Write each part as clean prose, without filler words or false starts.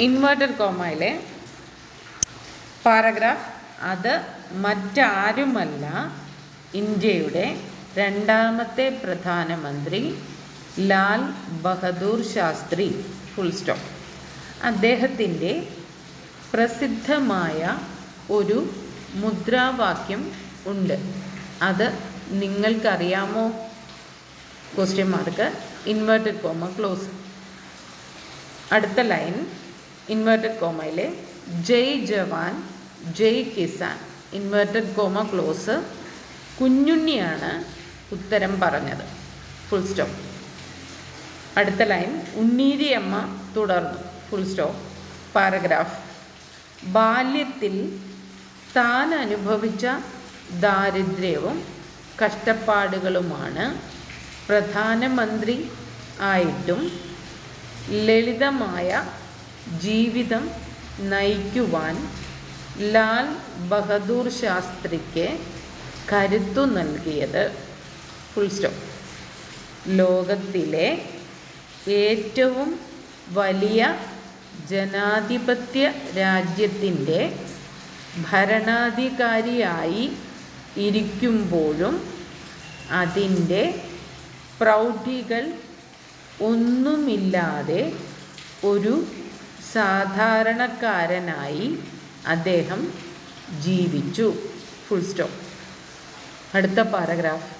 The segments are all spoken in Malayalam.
ഇൻവേർട്ടഡ് കോമയിലെ പാരഗ്രാഫ് അത് മറ്റാരുമല്ല ഇന്ത്യയുടെ രണ്ടാമത്തെ പ്രധാനമന്ത്രി ലാൽ ബഹദൂർ ശാസ്ത്രി ഫുൾ സ്റ്റോപ്പ്. അദ്ദേഹത്തിൻ്റെ പ്രസിദ്ധമായ ഒരു മുദ്രാവാക്യം ഉണ്ട്. അത് നിങ്ങൾക്കറിയാമോ? Question mark, inverted comma close. അടുത്ത ലൈൻ ഇൻവേർട്ടഡ് കോമയിലെ ജയ് ജവാൻ ജയ് കിസാൻ ഇൻവേർട്ടഡ് കോമ ക്ലോസ്. കുഞ്ഞുണ്ണിയാണ് ഉത്തരം പറഞ്ഞത് ഫുൾ സ്റ്റോപ്പ്. അടുത്ത ലൈൻ ഉണ്ണീരിയമ്മ തുടർന്നു ഫുൾ സ്റ്റോപ്പ്. പാരഗ്രാഫ് ബാല്യത്തിൽ താൻ അനുഭവിച്ച ദാരിദ്ര്യവും കഷ്ടപ്പാടുകളുമാണ് പ്രധാനമന്ത്രി ആയിട്ടും ലളിതമായ ജീവിതം നയിക്കുവാൻ ലാൽ ബഹദൂർ ശാസ്ത്രിക്ക് കരുത്തു നൽകിയത് ഫുൾ സ്റ്റോപ്പ്. ലോകത്തിലെ ഏറ്റവും വലിയ ജനാധിപത്യ രാജ്യത്തിൻ്റെ ഭരണാധികാരിയായി ഇരിക്കുമ്പോഴും അതിൻ്റെ പ്രൗഢികൾ ഒന്നുമില്ലാതെ ഒരു സാധാരണക്കാരനായി അദ്ദേഹം ജീവിച്ചു ഫുൾ സ്റ്റോപ്പ്. അടുത്ത പാരഗ്രാഫ്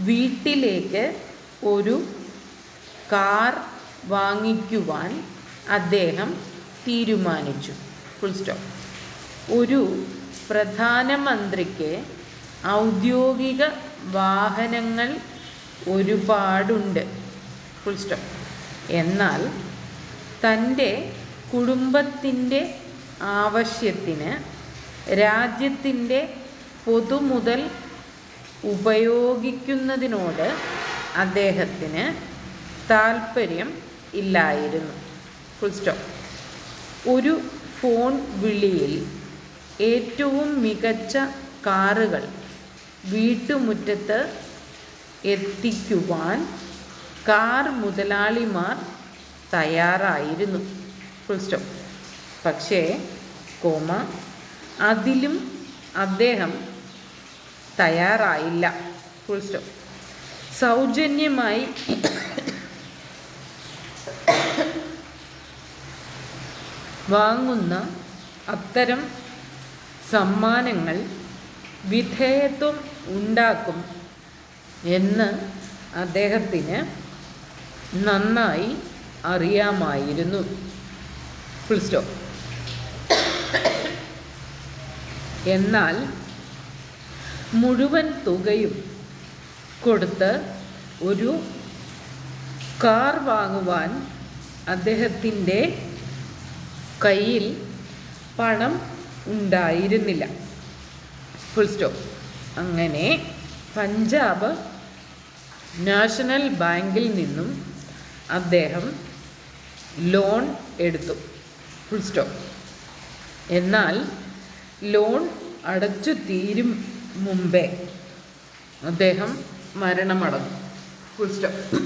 വീട്ടിലേക്ക് ഒരു കാർ വാങ്ങിക്കുവാൻ അദ്ദേഹം തീരുമാനിച്ചു ഫുൾ സ്റ്റോപ്പ്. ഒരു പ്രധാനമന്ത്രിക്ക് ഔദ്യോഗിക വാഹനങ്ങൾ ഒരുപാടുണ്ട് ഫുൾ സ്റ്റോപ്പ്. എന്നാൽ തൻ്റെ കുടുംബത്തിൻ്റെ ആവശ്യത്തിന് രാജ്യത്തിൻ്റെ പൊതുമുതൽ ഉപയോഗിക്കുന്നതിനോട് അദ്ദേഹത്തിന് താല്പര്യം ഇല്ലായിരുന്നു ഫുൾ സ്റ്റോപ്പ്. ഒരു ഫോൺ വിളിയിൽ ഏറ്റവും മികച്ച കാറുകൾ വീട്ടുമുറ്റത്ത് എത്തിക്കുവാൻ കാർ മുതലാളിമാർ തയ്യാറായിരുന്നു ഫുൾ സ്റ്റോപ്പ്. പക്ഷേ അതിലും അദ്ദേഹം തയ്യാറായില്ല ഫുൾ സ്റ്റോപ്പ്. സൗജന്യമായി വാങ്ങുന്ന അത്തരം സമ്മാനങ്ങൾ വിധേയത്വം ഉണ്ടാക്കും എന്ന് അദ്ദേഹത്തിന് നന്നായി അറിയാമായിരുന്നു ഫുൾ സ്റ്റോപ്പ്. എന്നാൽ മുഴുവൻ തുകയും കൊടുത്ത് ഒരു കാർ വാങ്ങുവാൻ അദ്ദേഹത്തിൻ്റെ കയ്യിൽ പണം ഉണ്ടായിരുന്നില്ല ഫുൾ സ്റ്റോപ്പ്. അങ്ങനെ പഞ്ചാബ് നാഷണൽ ബാങ്കിൽ നിന്നും അദ്ദേഹം ലോൺ എടുത്തു ഫുൾ സ്റ്റോപ്പ്. എന്നാൽ ലോൺ അടച്ചു തീരും മുമ്പേ അദ്ദേഹം മരണമടഞ്ഞു ഫുൾ സ്റ്റോപ്പ്.